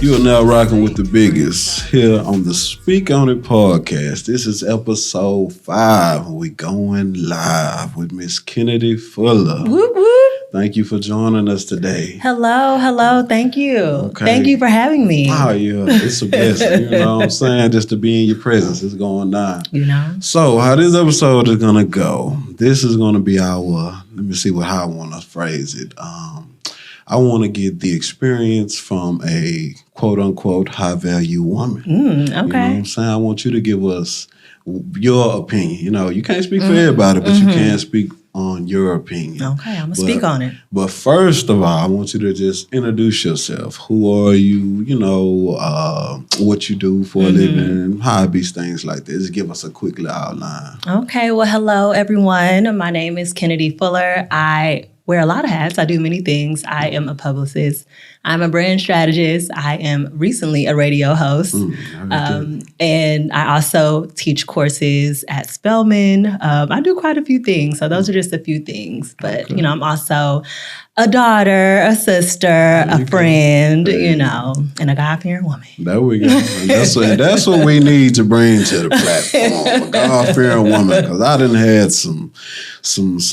You are now rocking with the biggest here on the Speak On It podcast. This is episode 5. We going live with Miss Kennedi Fuller. Whoop, whoop. Thank you for joining us today. Hello. Thank you. Okay. Thank you for having me. Oh, yeah. It's a blessing. You know what I'm saying? Just to be in your presence is going down. You know? So, how this episode is going to go, this is going to be our, let me see how I want to phrase it. I want to get the experience from a quote-unquote high-value woman. Okay. You know what I'm saying? I want you to give us your opinion. You know, you can't speak for everybody, but you can speak on your opinion. Okay, I'm going to speak on it. But first of all, I want you to just introduce yourself. Who are you? You know, what you do for a living, hobbies, things like that. Just give us a quick little outline. Okay, well, hello, everyone. My name is Kennedi Fuller. I wear a lot of hats. I do many things. I am a publicist. I'm a brand strategist. I am recently a radio host. And I also teach courses at Spelman. I do quite a few things. So those are just a few things. But, you know, I'm also a daughter, a sister, a friend, you know, and a God-fearing woman. There we go. And that's what we need to bring to the platform, a God-fearing woman. Because I done had some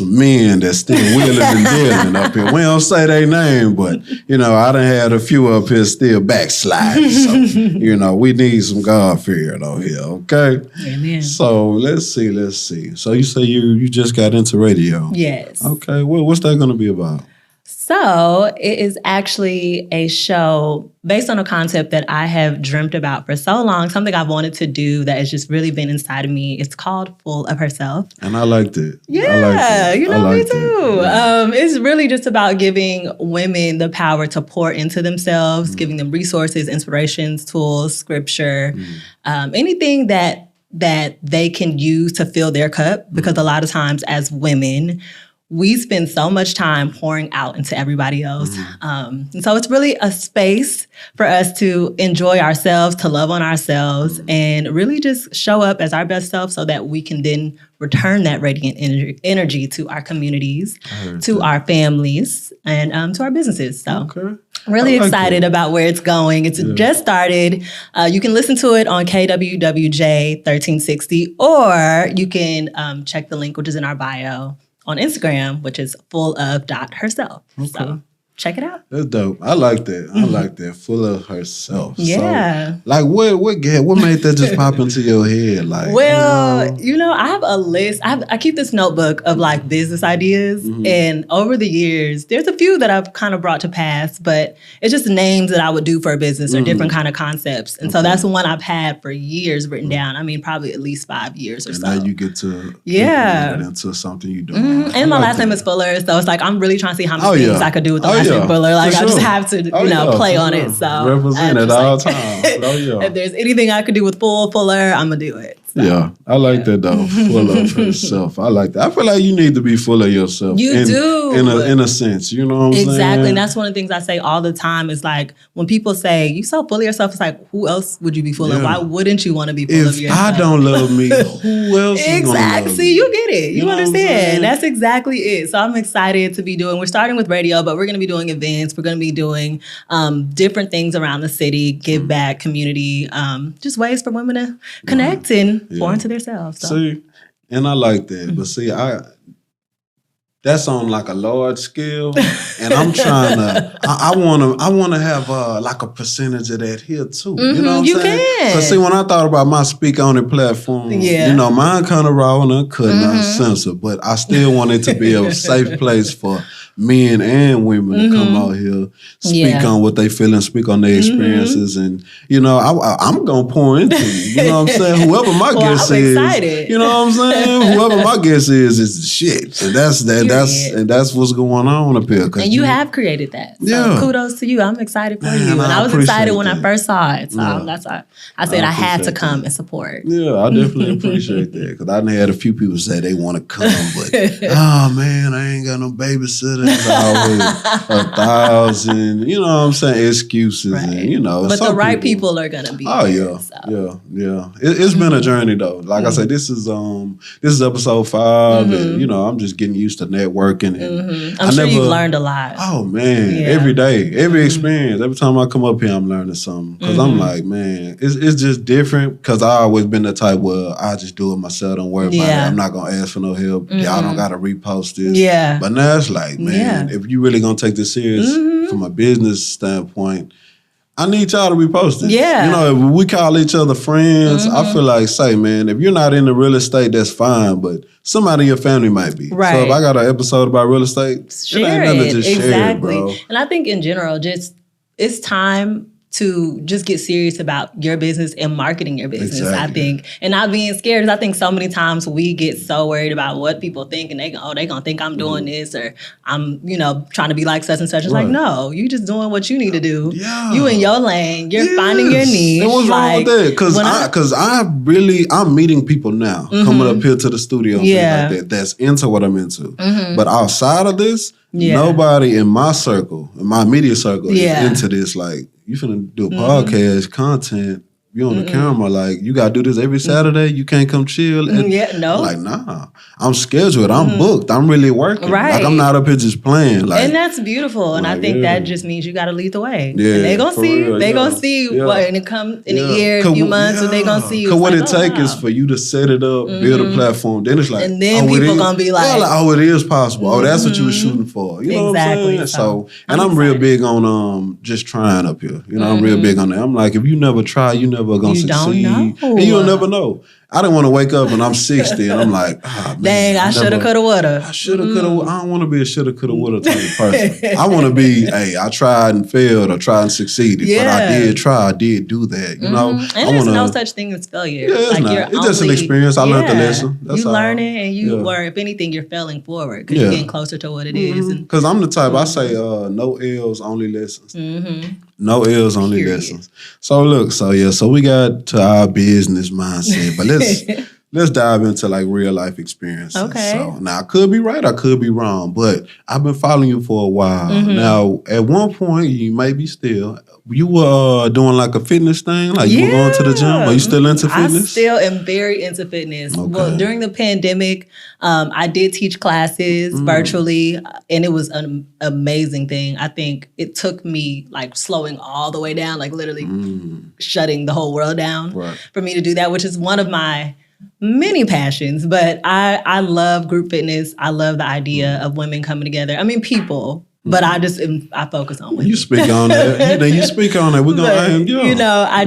men that's still wheeling and dealing up here. We don't say their name, but, you know, I done had a few up here still backsliding. So, you know, we need some God-fearing out here, okay? Amen. So, let's see. So, you say you just got into radio. Yes. Okay, well, what's that going to be about? So it is actually a show based on a concept that I have dreamt about for so long, something I've wanted to do that has just really been inside of me. It's called Full of Herself. And I liked it. Yeah, you know, me too. Yeah. It's really just about giving women the power to pour into themselves, giving them resources, inspirations, tools, scripture, anything that they can use to fill their cup. Because a lot of times as women, we spend so much time pouring out into everybody else. And so it's really a space for us to enjoy ourselves, to love on ourselves, and really just show up as our best self so that we can then return that radiant energy to our communities, to our families, and to our businesses. So really excited about where it's going. It's just started. You can listen to it on KWWJ 1360, or you can check the link, which is in our bio, on Instagram, which is full-of.herself. So check it out. That's dope. I like that. I like that. Full of herself. Yeah. So, like, what made that just pop into your head? Like, well, you know, I have a list. I keep this notebook of like business ideas, and over the years, there's a few that I've kind of brought to pass, but it's just names that I would do for a business or different kind of concepts. And so that's the one I've had for years written down. I mean, probably at least 5 years or so. Now you get to implement it into something you do. And my last name is Fuller, so it's like I'm really trying to see how many things I could do with the last name Fuller. Like I just have to, play on it. So represent at all times. If there's anything I could do with Fuller, I'm gonna do it. So, yeah, I like that though. Full of herself. I like that. I feel like you need to be full of yourself. You do. In a sense. You know what I'm saying? Exactly. And that's one of the things I say all the time is like when people say, you so full of yourself, it's like, who else would you be full of? Why wouldn't you want to be full of yourself? If I don't love me, who else is going to love me? See, you get it. You understand. That's exactly it. So I'm excited to be we're starting with radio, but we're going to be doing events. We're going to be doing different things around the city, give back, community, just ways for women to connect and pour into themselves. So. See, and I like that. But see, that's on like a large scale, and I'm trying to. I want to have like a percentage of that here too. You know what I'm saying? Because see, when I thought about my Speak On It platform, you know, mine kind of raw and uncut and uncensored, but I still want it to be a safe place for men and women to come out here, speak on what they feel and speak on their experiences, and you know, I'm gonna pour into you. You know what I'm saying? Whoever my guest is, excited. You know what I'm saying? Whoever my guest is the shit, and that's what's going on up here. And you have created that. So kudos to you. I'm excited for you, and I was excited when I first saw it. So that's why I said I had to come and support. Yeah, I definitely appreciate that because I done had a few people say they want to come, but oh man, I ain't got no babysitter. Always 1,000, you know what I'm saying, excuses, and you know. But the right people are gonna be. Oh there, yeah. It's been a journey though. Like I said, this is episode 5, and you know I'm just getting used to networking. And I'm sure you've learned a lot. Oh, man. Yeah. Every day. Every experience. Every time I come up here, I'm learning something. Because I'm like, man, it's just different. Because I always been the type where I just do it myself. Don't worry about it. I'm not going to ask for no help. Y'all don't got to repost this. Yeah. But now it's like, man, if you really going to take this serious from a business standpoint, I need y'all to repost it. Yeah. You know, if we call each other friends, I feel like, say, man, if you're not in the real estate, that's fine, but somebody in your family might be. Right. So if I got an episode about real estate, share it ain't nothing to just share it, bro. And I think in general, just it's time to just get serious about your business and marketing your business, I think. And not being scared. Because I think so many times we get so worried about what people think and they going to think I'm doing this or I'm, trying to be like such and such. It's like, no, you just doing what you need to do. Yeah. You in your lane. You're finding your niche. And what's wrong with that? Because I'm meeting people now coming up here to the studio and things like that that's into what I'm into. But outside of this, nobody in my circle, in my media circle is into this. Like, you finna do a podcast, content, you on the camera, like, you gotta do this every Saturday, you can't come chill. And like, nah, I'm scheduled, I'm booked, I'm really working. Right. Like, I'm not up here just playing. Like, and that's beautiful. And I think that just means you gotta lead the way. Yeah, and they gonna see what, and it come in a year, a few months, and they gonna see you. Because what it takes is for you to set it up, build a platform, then it's like, and then people gonna be like, it is possible. Oh, that's what you were shooting for. You know what I'm saying? So, and I'm real big on just trying up here. You know, I'm real big on that. I'm like, if you never try, you never gonna succeed. And you'll never know. I didn't want to wake up and I'm 60 and I'm like, man, dang, I shoulda, coulda, woulda. I shoulda, coulda. I don't want to be a shoulda, coulda, woulda type of person. I want to be, hey, I tried and failed or tried and succeeded. Yeah. But I did try, I did do that, you know? And there's no such thing as failure. Yeah, it's just an experience. I learned the lesson. That's you learn it and you were, if anything, you're failing forward because you're getting closer to what it is. Because I'm the type, I say no L's, only lessons. No L's, only lessons. So look, so we got to our business mindset, but let's dive into like real life experiences. Okay. So now I could be right, I could be wrong, but I've been following you for a while. Now, at one point, you may be still. You were doing like a fitness thing, like you were going to the gym. Are you still into fitness? I still am very into fitness. Okay. Well, during the pandemic, I did teach classes virtually, and it was an amazing thing. I think it took me like slowing all the way down, like literally shutting the whole world down for me to do that, which is one of my many passions. But I love group fitness. I love the idea of women coming together. I mean, people. But I focus on women. You speak on that. You speak on that. We're going to aim you. You know, I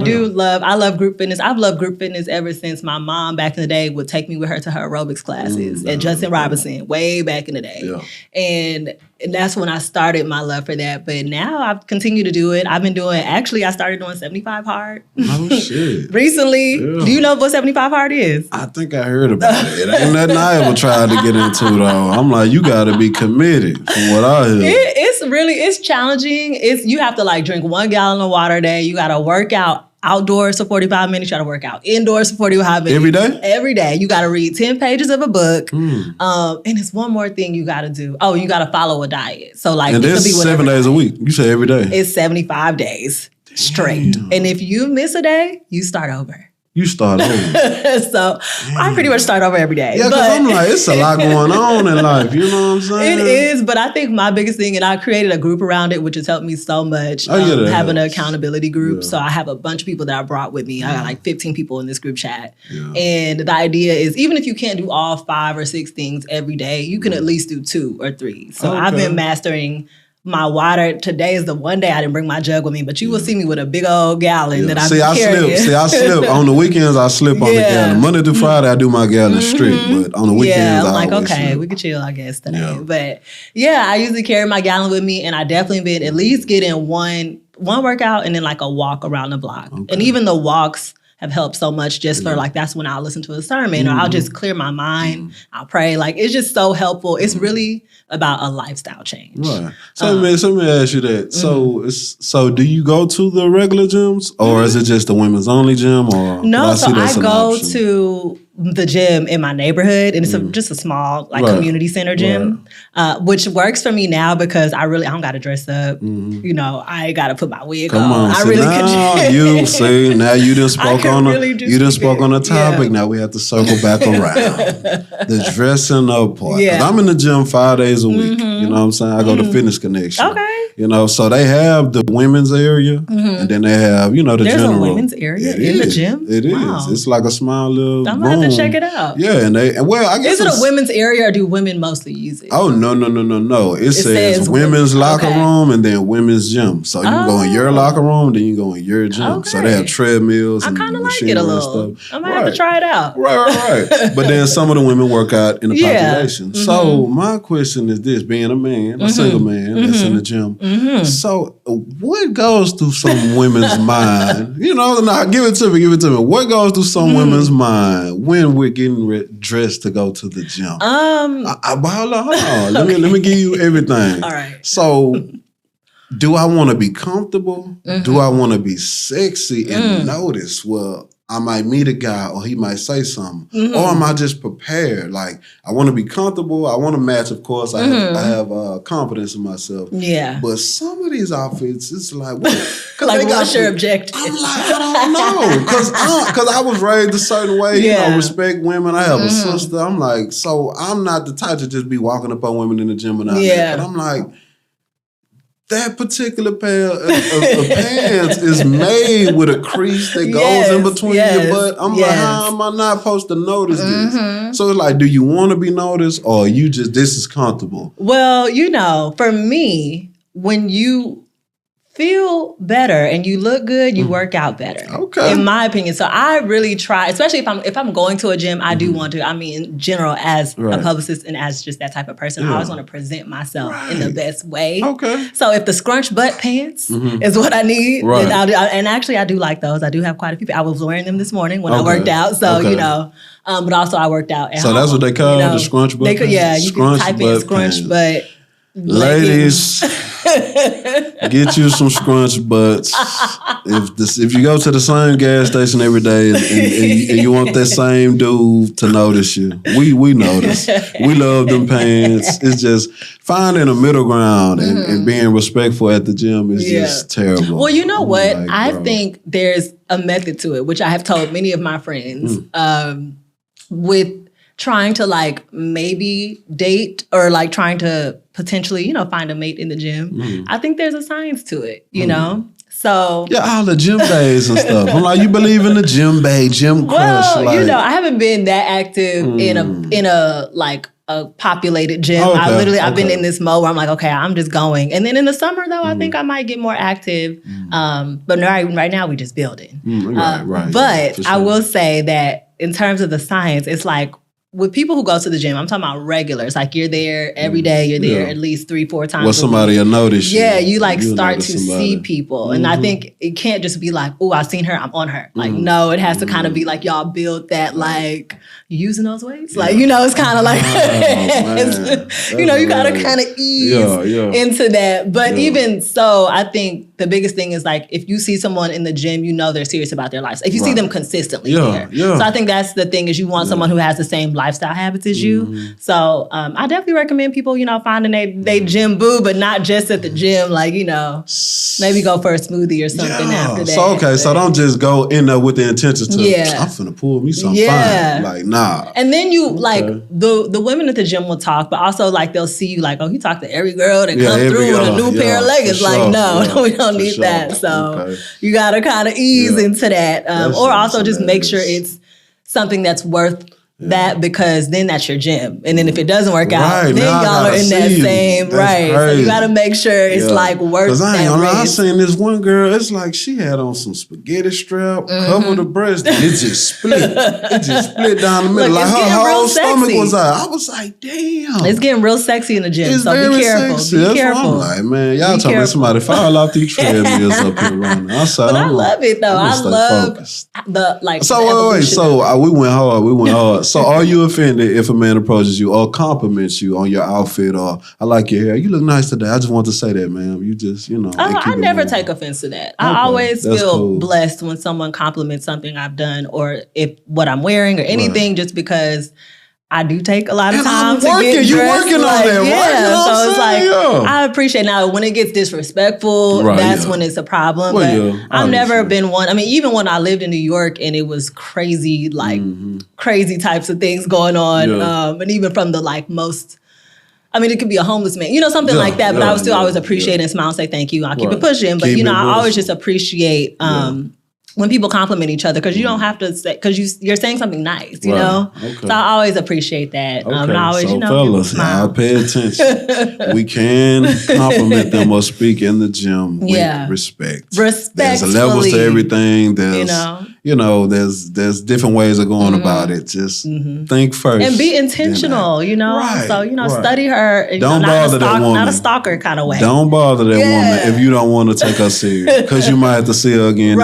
love group fitness. I've loved group fitness ever since my mom back in the day would take me with her to her aerobics classes at Justin Robinson way back in the day. Yeah. And that's when I started my love for that. But now I've continued to do it. I've been doing, actually, I started doing 75 hard. Oh, shit. Recently. Yeah. Do you know what 75 hard is? I think I heard about it. Ain't nothing I ever tried to get into, though. I'm like, you got to be committed from what I hear. It's challenging. You have to like drink 1 gallon of water a day. You got to work out outdoors for 45 minutes. You got to work out indoors for 45 minutes. Every day? Every day. You got to read 10 pages of a book. And it's one more thing you got to do. Oh, you got to follow a diet. So like, and it's 7 days a week. You say every day. It's 75 days straight. And if you miss a day, you start over. You start over. So I pretty much start over every day. Yeah, because I'm like, it's a lot going on in life. You know what I'm saying? It is, but I think my biggest thing, and I created a group around it, which has helped me so much, having an accountability group. Yeah. So I have a bunch of people that I brought with me. I got like 15 people in this group chat. Yeah. And the idea is, even if you can't do all 5 or 6 things every day, you can at least do 2 or 3. So I've been mastering my water. Today is the one day I didn't bring my jug with me, but you will see me with a big old gallon that I'm carrying. I slip. On the weekends, I slip on the gallon. Monday through Friday, I do my gallon strict, but on the weekends, I'm like, okay, slip. We could chill, I guess, today. Yeah. But yeah, I usually carry my gallon with me, and I definitely been at least getting one workout and then like a walk around the block. Okay. And even the walks have helped so much just for like, that's when I'll listen to a sermon or I'll just clear my mind. I'll pray. Like, it's just so helpful. It's really about a lifestyle change. Right. So let me ask you that. So do you go to the regular gyms or is it just the women's only gym? Or no, so I go to the gym in my neighborhood, and it's just a small community center gym, which works for me now because I don't got to dress up. You know, I ain't got to put my wig on. I really could. Now you done spoke on a topic. Yeah. Now we have to circle back around the dressing up part. Yeah. I'm in the gym 5 days a week. You know what I'm saying? I go to Fitness Connection. Okay. You know, so they have the women's area, and then they have, you know, the general. There's a women's area in the gym? It is. It's like a small little I'm going to have to check it out. Yeah, I guess is it a women's area or do women mostly use it? Oh, no. It says women's locker room and then women's gym. So you can go in your locker room, then you go in your gym. Okay. So they have treadmills and kind of like it a little. I might have to try it out. Right. But then some of the women work out in the population. So my question is this, being a man, a single man that's in the gym. So what goes through some women's mind? You know, give it to me. What goes through some women's mind when we're getting dressed to go to the gym? Hold on. Let me give you everything. All right. So, do I want to be comfortable? Do I want to be sexy and notice? Well, I might meet a guy or he might say something. Or am I just prepared? Like, I want to be comfortable. I want to match, of course. I have confidence in myself. Yeah. But some of these outfits, it's like, what? Like, what's your objective? I'm like, I don't know. Because I was raised a certain way. You know, respect women. I have a sister. I'm like, so I'm not the type to just be walking up on women in the gym and out there. But I'm like, that particular pair of pants is made with a crease that goes in between your butt. I'm like, how am I not supposed to notice this? So it's like, do you want to be noticed or you just, this is comfortable? Well, you know, for me, when you feel better and you look good, you work out better. Okay. In my opinion. So I really try, especially if I'm going to a gym, I do want to, I mean, in general, as a publicist and as just that type of person, I always want to present myself in the best way. Okay. So if the scrunch butt pants is what I need, then and actually I do like those. I do have quite a few. I was wearing them this morning when I worked out. So, you know, but also I worked out at home. So that's what they call the scrunch butt pants? Yeah, you can type in scrunch butt. Ladies, get you some scrunch butts. If you go to the same gas station every day and you want that same dude to notice you, we notice. We love them pants. It's just finding a middle ground and being respectful at the gym is just terrible. Well, you know what? Like, I think there's a method to it, which I have told many of my friends with trying to like maybe date or like trying to potentially, you know, find a mate in the gym. I think there's a science to it, you know? So all the gym days and stuff. I'm like, you believe in the gym bay, gym crush? Well, like, you know, I haven't been that active in a like a populated gym. I've been in this mode where I'm like, okay, I'm just going. And then in the summer though, I think I might get more active. But right now we just building. But sure. I will say that in terms of the science, it's like, with people who go to the gym, I'm talking about regulars. Like you're there every day. You're there at least 3-4 times. Well, somebody will notice you. Yeah, you like start to see people. And I think it can't just be like, oh, I've seen her, I'm on her. Like, no, it has to kind of be like y'all build that like, you using those weights? Like, you know, it's kind of like, you know, you got to kind of ease into that. But even so, I think the biggest thing is like, if you see someone in the gym, you know they're serious about their lives. If you see them consistently there. So I think that's the thing is you want someone who has the same lifestyle habits as you. So I definitely recommend people, you know, finding they gym boo, but not just at the gym. Like, you know, maybe go for a smoothie or something after that. So don't just go in there with the intention to, I'm finna pull me something fine. Like, nah. And then you, like, the women at the gym will talk, but also, like, they'll see you like, oh, he talked to every girl that come through with a new pair of leggings. Like, no, we don't need that. So you got to kind of ease into that. Or also just make sure it's something that's worth that, because then that's your gym. And then if it doesn't work out, then y'all are in that same, So you gotta make sure it's like worth that risk. I seen this one girl, it's like she had on some spaghetti strap, covered the breast, and it just split. It just split down the middle. Look, like her whole stomach was out. I was like, damn. It's getting real sexy in the gym, it's so be careful. Sexy. Be careful. I'm like, man, y'all talking about somebody fall off these treadmills up here right now. I love it though. I love the like. So wait. So we went hard. So are you offended if a man approaches you or compliments you on your outfit or I like your hair? You look nice today. I just want to say that, ma'am. You just, I never take offense to that. I always feel blessed when someone compliments something I've done or if what I'm wearing or anything just because I do take a lot of time to get dressed. You're working on that, right? Yeah, so it's like, I appreciate now when it gets disrespectful, that's when it's a problem. But I've never been one. I mean, even when I lived in New York and it was crazy, like crazy types of things going on. And even from the most, I mean, it could be a homeless man, something like that. But I would still always appreciate and smile and say thank you. I'll keep it pushing. But, I always just appreciate when people compliment each other, because you don't have to say, because you're saying something nice, you know? Okay. So I always appreciate that. And I always, fellas, y'all pay attention. We can compliment them or speak in the gym with respect. There's levels to everything. There's, there's different ways of going about it. Just think first. And be intentional, Right, so, study her. Don't bother that woman. Not a stalker kind of way. Don't bother that woman if you don't want to take her serious, because you might have to see her again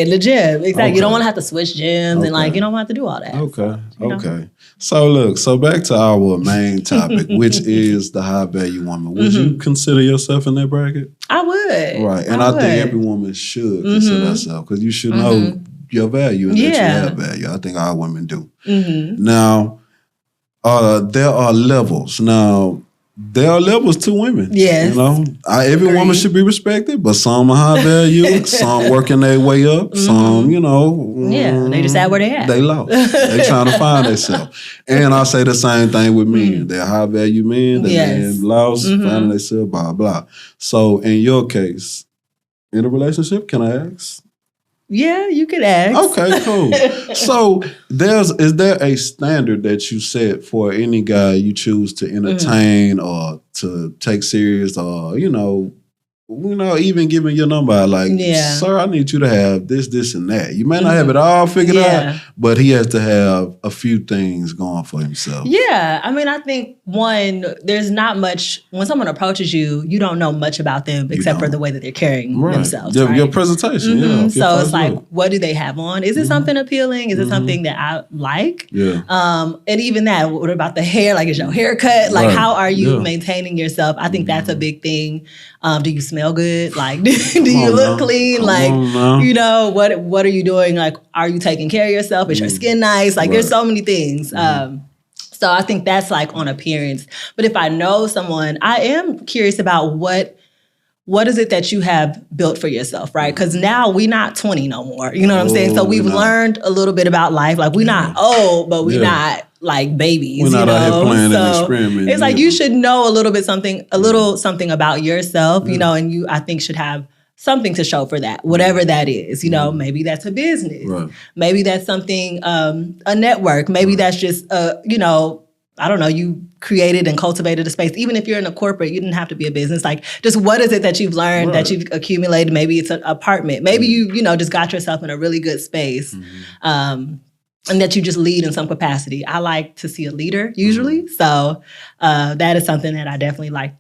in the gym. Exactly. Okay. You don't want to have to switch gyms and you don't want to have to do all that. Okay. Okay. So back to our main topic, which is the high value woman. Would you consider yourself in that bracket? I would. Right. And I think every woman should consider herself, because you should know your value and that you have value. I think all women do. Now, there are levels. Now, there are levels to women. Yes. Every woman should be respected, but some are high value, some working their way up, some, they just at where they at. They lost. They trying to find themselves. And I say the same thing with men. They're high value men, they're lost, finding themselves, blah, blah. So in your case, in a relationship, can I ask? Yeah, you could ask. Okay, cool. So is there a standard that you set for any guy you choose to entertain or to take serious, or even giving your number, like, sir, I need you to have this, and that. You may not have it all figured out, but he has to have a few things going for himself. Yeah. I mean, I think, one, there's not much, when someone approaches you, you don't know much about them except for the way that they're carrying themselves. Your presentation, So it's like, what do they have on? Is it something appealing? Is it something that I like? Yeah. And even that, what about the hair? Like, is your haircut? Like, how are you maintaining yourself? I think that's a big thing. Do you smell good? Like, do you look clean? Like, what are you doing? Like, are you taking care of yourself? Is your skin nice? Like, there's so many things. So I think that's like on appearance. But if I know someone, I am curious about what is it that you have built for yourself, right? Because now we're not 20 no more. You know what I'm saying? So we've learned a little bit about life. Like, we're not old, but we're not like babies. We're not out here playing and experimenting. It's like you should know a little something about yourself, and you, I think, should have something to show for that, whatever that is. Maybe that's a business. Right. Maybe that's something, a network. Maybe that's just, I don't know, you created and cultivated a space. Even if you're in a corporate, you didn't have to be a business. Like, just what is it that you've learned, that you've accumulated? Maybe it's an apartment. Maybe you just got yourself in a really good space. And that you just lead in some capacity. I like to see a leader usually. So that is something that I definitely like,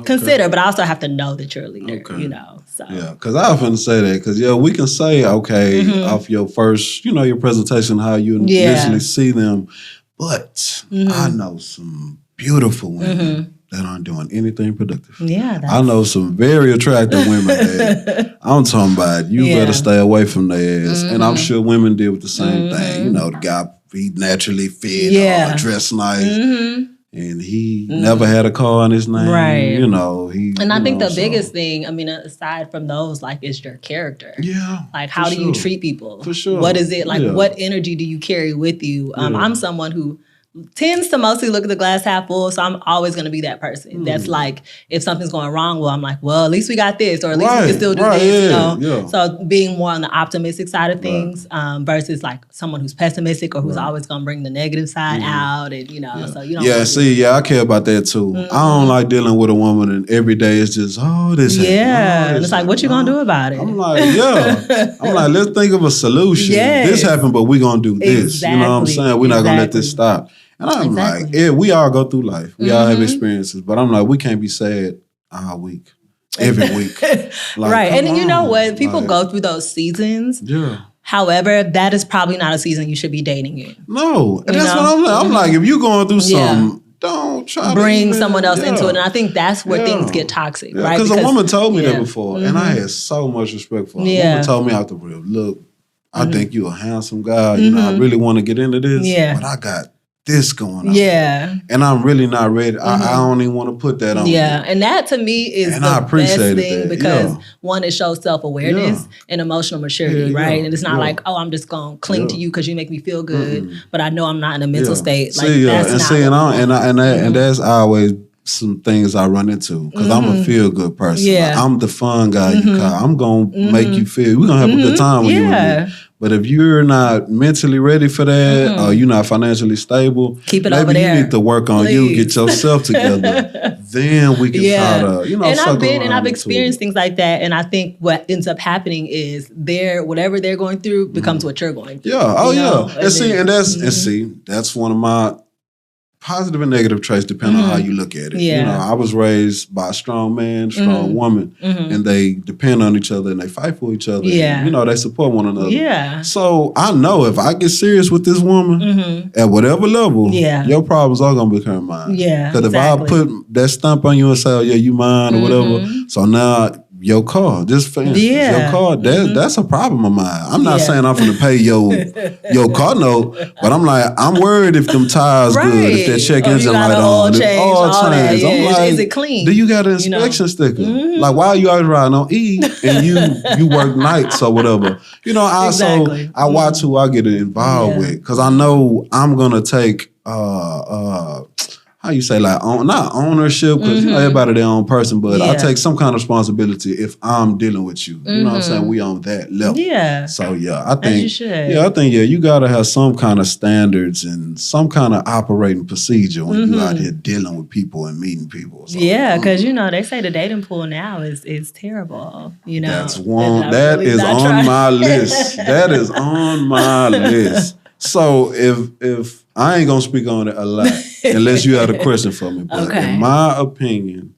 consider, but I also have to know that you're a leader, so. Yeah, because I often say that, because, we can say, off your first, your presentation, how you initially see them, but I know some beautiful women that aren't doing anything productive. Yeah, I know some very attractive women that I'm talking about, you better stay away from their ass. And I'm sure women deal with the same thing. The guy, he naturally fit, dressed nice. And he never had a car in his name. Right. And I think the biggest thing, I mean, aside from those, like, is your character. Yeah. Like, how do you treat people? For sure. What is it? Like, what energy do you carry with you? I'm someone who tends to mostly look at the glass half full, so I'm always going to be that's That's like, if something's going wrong, I'm like, well, at least we got this, or at least we can still do this, So being more on the optimistic side of things versus like someone who's pessimistic or who's always going to bring the negative side out, and so you don't. I care about that too. I don't like dealing with a woman and every day it's just, this happened, and it's like, what you going to do about it? I'm like, let's think of a solution. This happened, but we're going to do this. Exactly. You know what I'm saying? We're not going to let this stop. And I'm like, we all go through life. We all have experiences. But I'm like, we can't be sad all week, every week. Like, right. And you know what? People go through those seasons. Yeah. However, that is probably not a season you should be dating in. No, and that's what I'm like. I'm like, if you're going through something, don't try to bring someone else into it. And I think that's where things get toxic, right? Because a woman told me that before, and I had so much respect for her. A woman told me out the real, look, I think you're a handsome guy. You know, I really want to get into this, but I got this going on. Yeah. And I'm really not ready. I don't even want to put that on. Yeah. And that to me is the best thing because one, it shows self-awareness and emotional maturity, right? And it's not like, oh, I'm just going to cling to you because you make me feel good, but I know I'm not in a mental state. Like, and that's always some things I run into because I'm a feel good person. Yeah. Like, I'm the fun guy you call. I'm going to make you feel, we're going to have a good time when you're with me. But if you're not mentally ready for that or you're not financially stable, keep it over there. You need to work on you, get yourself together. Then we can try to, and I've experienced things like that. And I think what ends up happening is whatever they're going through becomes what you're going through. Yeah. Oh, And that's one of my positive and negative traits depending on how you look at it. Yeah. You know, I was raised by a strong man, strong woman, and they depend on each other and they fight for each other. Yeah. And, you know, they support one another. Yeah. So I know if I get serious with this woman at whatever level, your problems are going to become mine. Yeah. Because if I put that stump on you and say, oh, yeah, you mine or whatever, so now your car, just for instance, your car, that's a problem of mine. I'm not saying I'm going to pay your car note, but I'm like, I'm worried if them tires good, if that check engine light on, oil change. I'm like, is it clean? Do you got an inspection sticker? Like, why are you always riding on E and you work nights or whatever? You know, I watch who I get involved with because I know I'm going to take how you say, like, not ownership, because you know, everybody their own person, but I take some kind of responsibility if I'm dealing with you. You know what I'm saying? We on that level. Yeah. So I think you gotta have some kind of standards and some kind of operating procedure when you out here dealing with people and meeting people. So, because you know, they say the dating pool now is terrible. You know. That's one that is on my list. That is on my list. So if I ain't gonna speak on it a lot unless you have a question for me. But in my opinion,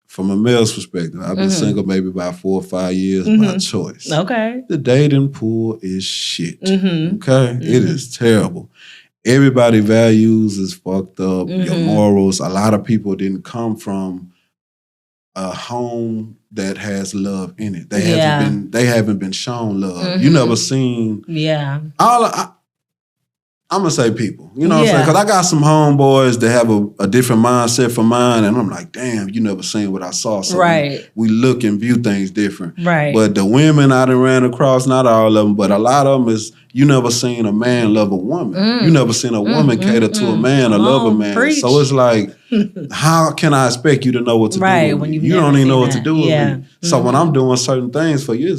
from a male's perspective, I've been single maybe about 4 or 5 years by choice. Okay. The dating pool is shit. Okay? It is terrible. Everybody values is fucked up. Your morals. A lot of people didn't come from a home that has love in it. They haven't been shown love. You never seen I'm going to say people, you know what I'm saying? Because I got some homeboys that have a different mindset from mine, and I'm like, damn, you never seen what I saw. So we look and view things different. Right. But the women I done ran across, not all of them, but a lot of them is, you never seen a man love a woman. You never seen a woman cater to a man or love a man. Preach. So it's like, how can I expect you to know what to do with me? You don't even know what to do with me. So when I'm doing certain things for you,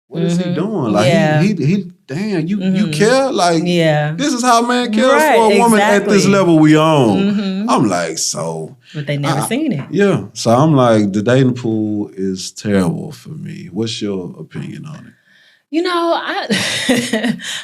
what is he doing? Like, he damn, you care? Like, this is how a man cares for a woman at this level we on. I'm like, so. But they never seen it. Yeah. So I'm like, the dating pool is terrible for me. What's your opinion on it? You know,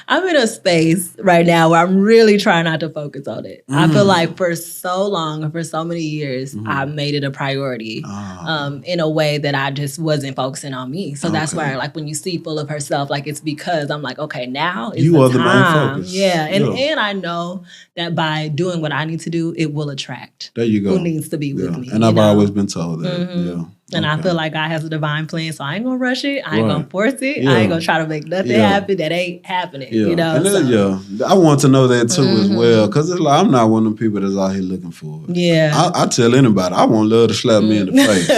I'm in a space right now where I'm really trying not to focus on it. I feel like for so long, for so many years, I made it a priority in a way that I just wasn't focusing on me. So that's why, like, when you see Full of Herself, like, it's because I'm like, okay, now is the time. Focus. Yeah. And I know that by doing what I need to do, it will attract who needs to be with me. And I've always been told that. And I feel like God has a divine plan, so I ain't gonna rush it. I ain't gonna force it. I ain't gonna try to make nothing happen that ain't happening. You know, and I want to know that too as well, because it's like I'm not one of them people that's out here looking for it. Yeah, I tell anybody I want love to slap me in the face.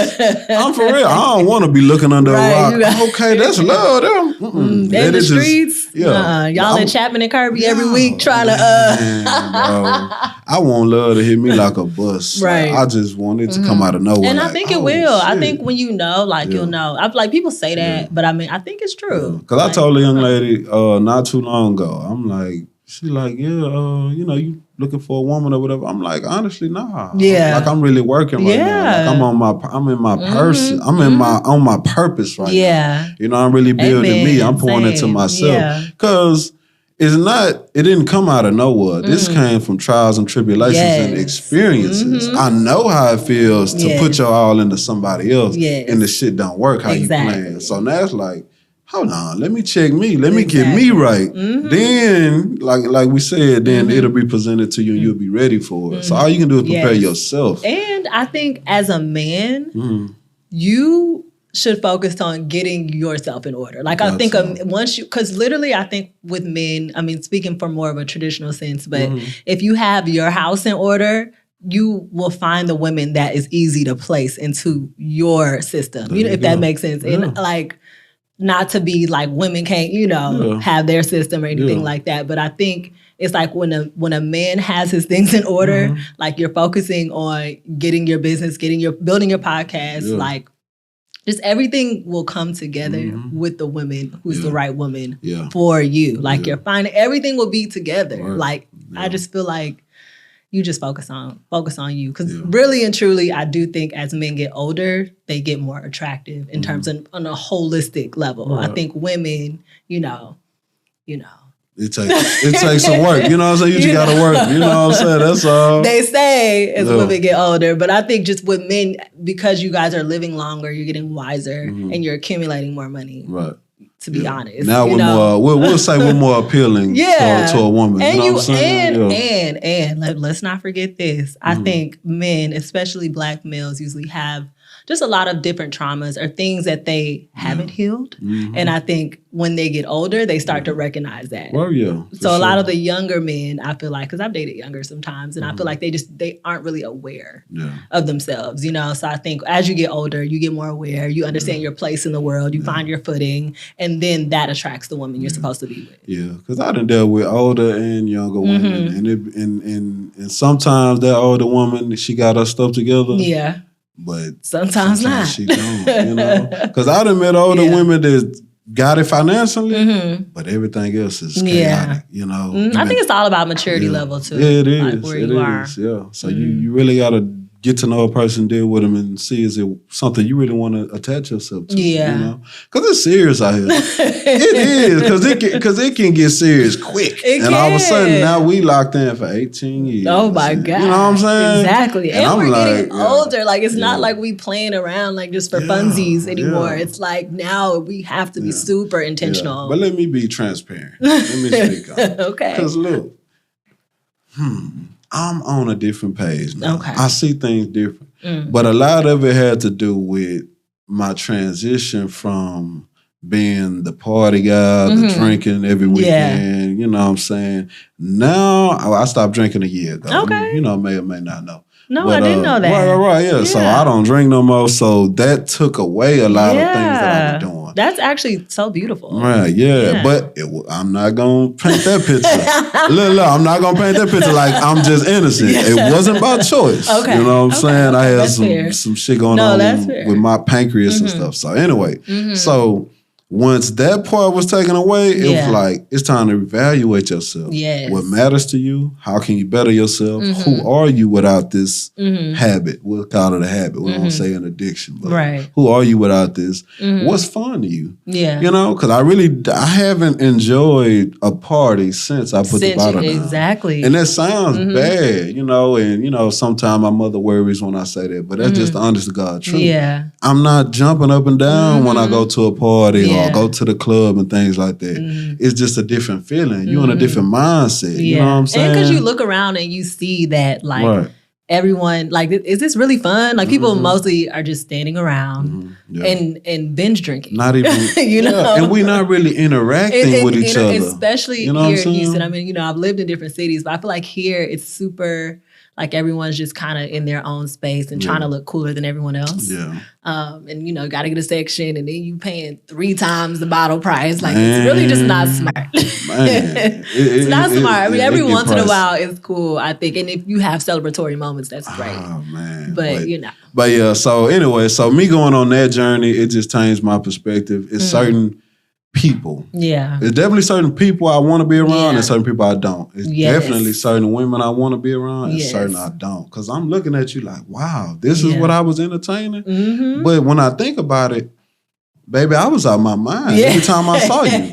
I'm for real. I don't want to be looking under a rock. Okay, that's love. They in the streets. Y'all in Chapman and Kirby every week trying to. I want love to hit me like a bus. Right. I just want it to come out of nowhere. And I think it will. Shit. I think when you know, like, you'll know. Like, people say that, but I mean, I think it's true. Because I told a young lady not too long ago, I'm like, she's like, you know, you looking for a woman or whatever. I'm like, honestly, nah. Yeah. Like, I'm really working right now. Like, I'm in my person. I'm on my purpose right now. You know, I'm really building me. I'm pouring into myself. Because it didn't come out of nowhere. This came from trials and tribulations and experiences. I know how it feels to put your all into somebody else and the shit don't work how you plan. So now it's like, hold on, let me check me. Let me get me right. Then, like we said, then it'll be presented to you and you'll be ready for it. So all you can do is prepare yourself. And I think as a man, you should focus on getting yourself in order. Like I think once you, because literally I think with men, I mean, speaking from more of a traditional sense, but if you have your house in order, you will find the women that is easy to place into your system, you know, if that makes sense. And like, not to be like women can't, you know, have their system or anything like that. But I think it's like when a man has his things in order, like you're focusing on getting your business, building your podcast, like just everything will come together with the woman who's the right woman for you. Like you're finding everything will be together. Like I just feel like you just focus on you. Because really and truly, I do think as men get older, they get more attractive in terms of on a holistic level. I think women, you know. It takes some work. You know what I'm saying? You just gotta work. You know what I'm saying? That's all. They say as women get older. But I think just with men, because you guys are living longer, you're getting wiser and you're accumulating more money. Right. To be honest. Now we're more, we'll say we're more appealing to a woman. And you know what I'm saying? And let's not forget this. I think men, especially Black males, usually have just a lot of different traumas or things that they haven't healed. And I think when they get older, they start to recognize that. Well, so a lot of the younger men, I feel like, because I've dated younger sometimes, and I feel like they aren't really aware of themselves, you know? So I think as you get older, you get more aware, you understand your place in the world, you find your footing, and then that attracts the woman you're supposed to be with. Yeah, because I done dealt with older and younger women, and sometimes that older woman, she got her stuff together. Yeah. But sometimes not. She don't, you know? Because I done met older women that got it financially, but everything else is chaotic, you know? I think it's all about maturity level, too. Yeah, it is. Like where you are. Yeah. So you really got to get to know a person, deal with them, and see is it something you really want to attach yourself to. Yeah. You know? Because it's serious out here. It is. Because it can get serious quick. And all of a sudden, now we locked in for 18 years. Oh, my God. You know what I'm saying? Exactly. And we're getting older. Like, it's not like we playing around like just for funsies anymore. It's like now we have to be super intentional. But let me be transparent. Let me speak on Okay. Because look, I'm on a different page now. Okay. I see things different. But a lot of it had to do with my transition from being the party guy, the drinking every weekend, you know what I'm saying? Now, I stopped drinking a year ago. Okay. You know, may or may not know. No, I didn't know that. Right. So I don't drink no more. So that took away a lot of things that I was doing. That's actually so beautiful. Right, but I'm not going to paint that picture. Look, I'm not going to paint that picture like I'm just innocent. It wasn't by choice. Okay. You know what I'm saying? I had some shit going on with my pancreas and stuff. So anyway, so once that part was taken away, it was like, it's time to evaluate yourself. Yes. What matters to you? How can you better yourself? Who are you without this habit? We'll call it a habit. We don't say an addiction. But who are you without this? What's fun to you? Yeah. You know, because I haven't enjoyed a party since I put the bottle down. Exactly. And that sounds bad, you know, and, you know, sometimes my mother worries when I say that, but that's just the honest to God truth. Yeah. I'm not jumping up and down when I go to a party or go to the club and things like that. It's just a different feeling. You're in a different mindset. You know what I'm saying? And because you look around and you see that, like, everyone, like, is this really fun? Like, people mostly are just standing around and binge drinking. Not even, you know? And we're not really interacting with each other. Especially here in Houston. I mean, you know, I've lived in different cities, but I feel like here it's super, like, everyone's just kind of in their own space and trying to look cooler than everyone else. Yeah. And, you know, got to get a section and then you paying 3 times the bottle price. Like, it's really just not smart. It's not smart. I mean, every once in a while it's cool, I think. And if you have celebratory moments, that's great. Oh, man. But you know. But yeah, so anyway, so me going on that journey, it just changed my perspective. It's certain people. Yeah. It's definitely certain people I want to be around and certain people I don't. It's definitely certain women I want to be around and certain I don't. Because I'm looking at you like, wow, this is what I was entertaining. But when I think about it, baby, I was out my mind every time I saw you.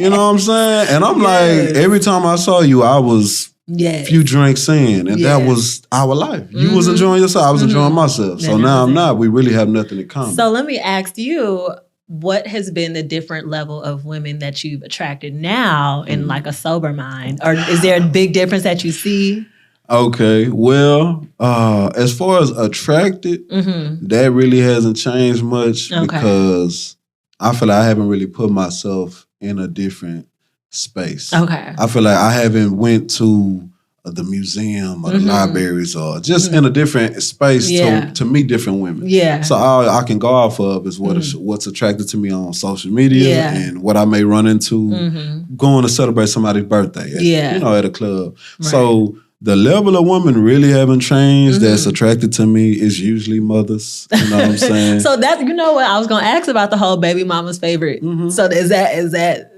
You know what I'm saying? And I'm like, every time I saw you, I was few drinks in. And that was our life. You was enjoying yourself. I was enjoying myself. So now I'm not. We really have nothing in common. So let me ask you, what has been the different level of women that you've attracted now in like a sober mind? Or is there a big difference that you see? Okay, well, as far as attracted, that really hasn't changed much because I feel like I haven't really put myself in a different space. Okay. I feel like I haven't went to the museum or the libraries or just in a different space to meet different women. Yeah. So all I can go off of is what's attracted to me on social media and what I may run into going to celebrate somebody's birthday at a club. Right. So the level of women really haven't changed that's attracted to me is usually mothers. You know what I'm saying? So that, you know what, I was going to ask about the whole baby mama's favorite. So is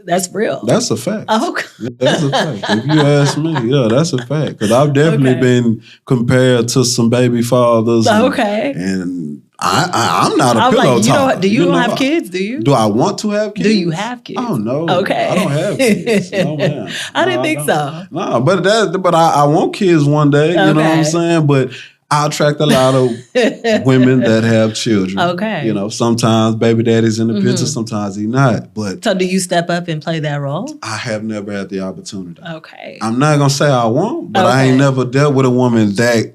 that's real? That's a fact. Oh, okay. Yeah, that's a fact. If you ask me, that's a fact. Because I've definitely been compared to some baby fathers. And I'm not a pillow talker. Do you don't have kids, do you? Do I want to have kids? Do you have kids? Oh, no. Okay. I don't have kids. No, man. I didn't think so. No, but I want kids one day. You know what I'm saying? But I attract a lot of women that have children. Okay. You know, sometimes baby daddy's in the picture, sometimes he not. But so do you step up and play that role? I have never had the opportunity. Okay. I'm not gonna say I won't, but I ain't never dealt with a woman that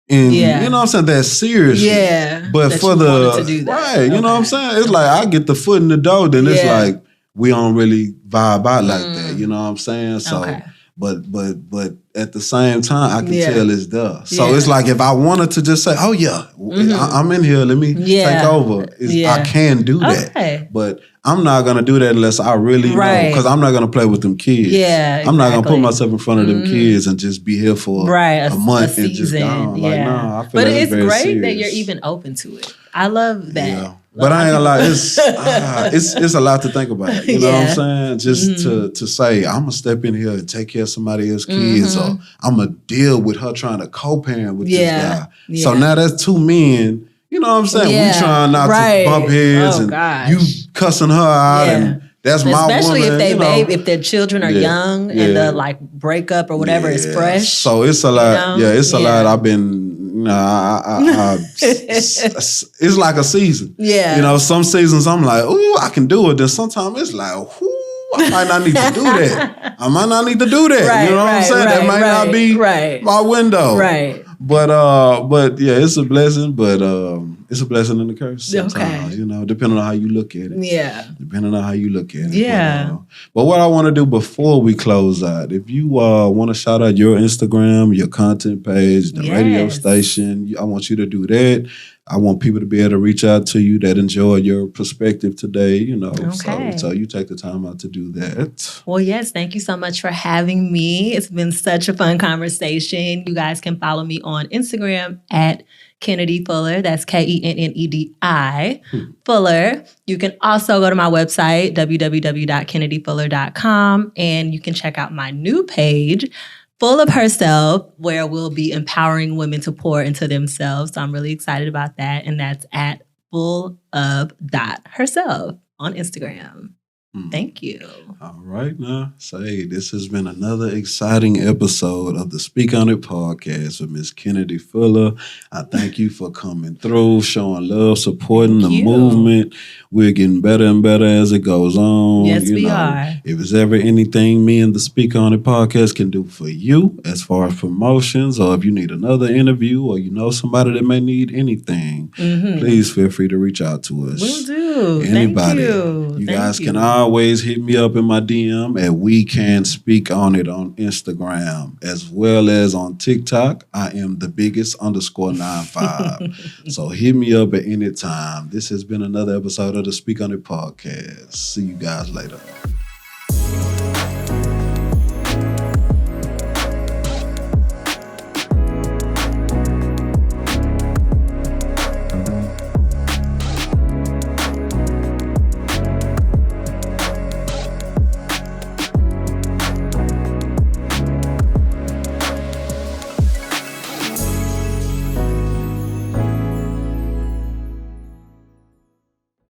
you know what I'm saying, that seriously. Yeah. But that for to do that. Right, you know what I'm saying? It's like I get the foot in the door, then it's like we don't really vibe out like that. You know what I'm saying? So but at the same time, I can tell it's there. So it's like if I wanted to just say, "Oh yeah, I'm in here. Let me take over." I can do that, but I'm not gonna do that unless I really know, because I'm not gonna play with them kids. Yeah, I'm not gonna put myself in front of them kids and just be here for a month and just gone. Like, nah, I feel but like it's great serious. That you're even open to it. I love that. Yeah. But I ain't gonna lie, it's a lot to think about. You know what I'm saying? Just to say, I'm gonna step in here and take care of somebody else's kids, or I'm gonna deal with her trying to co-parent with this guy. Yeah. So now that's two men. You know what I'm saying? We trying not to bump heads, and you cussing her out, and that's my woman. Especially if their children are young and the like breakup or whatever is fresh. So it's a lot. You know? It's a lot. I've been. It's like a season. Yeah. You know, some seasons I'm like, ooh, I can do it. Then sometimes it's like, ooh, I might not need to do that. I might not need to do that. Right, you know what I'm saying? That might not be my window. Right. But yeah, it's a blessing, but it's a blessing and a curse sometimes, you know, depending on how you look at it. Yeah. Depending on how you look at it. Yeah. But what I want to do before we close out, if you want to shout out your Instagram, your content page, the radio station, I want you to do that. I want people to be able to reach out to you that enjoy your perspective today, you know. So you take the time out to do that. Well, yes, thank you so much for having me. It's been such a fun conversation. You guys can follow me on Instagram at Kennedi Fuller. That's Kennedi Fuller. You can also go to my website, www.kennedifuller.com, and you can check out my new page, Full of Herself, where we'll be empowering women to pour into themselves. So I'm really excited about that. And that's at full-of.herself on Instagram. Thank you. All right now. Say, this has been another exciting episode of the Speak On It podcast with Miss Kennedi Fuller. I thank you for coming through, showing love, supporting the movement. We're getting better and better as it goes on. Yes, we are. If there's ever anything me and the Speak On It podcast can do for you as far as promotions, or if you need another interview, or you know somebody that may need anything, please feel free to reach out to us. Will do. Anybody. Thank You guys can always hit me up in my DM at We Can Speak On It on Instagram, as well as on TikTok. I am the biggest _95. So hit me up at any time. This has been another episode of the Speak On It podcast. See you guys later.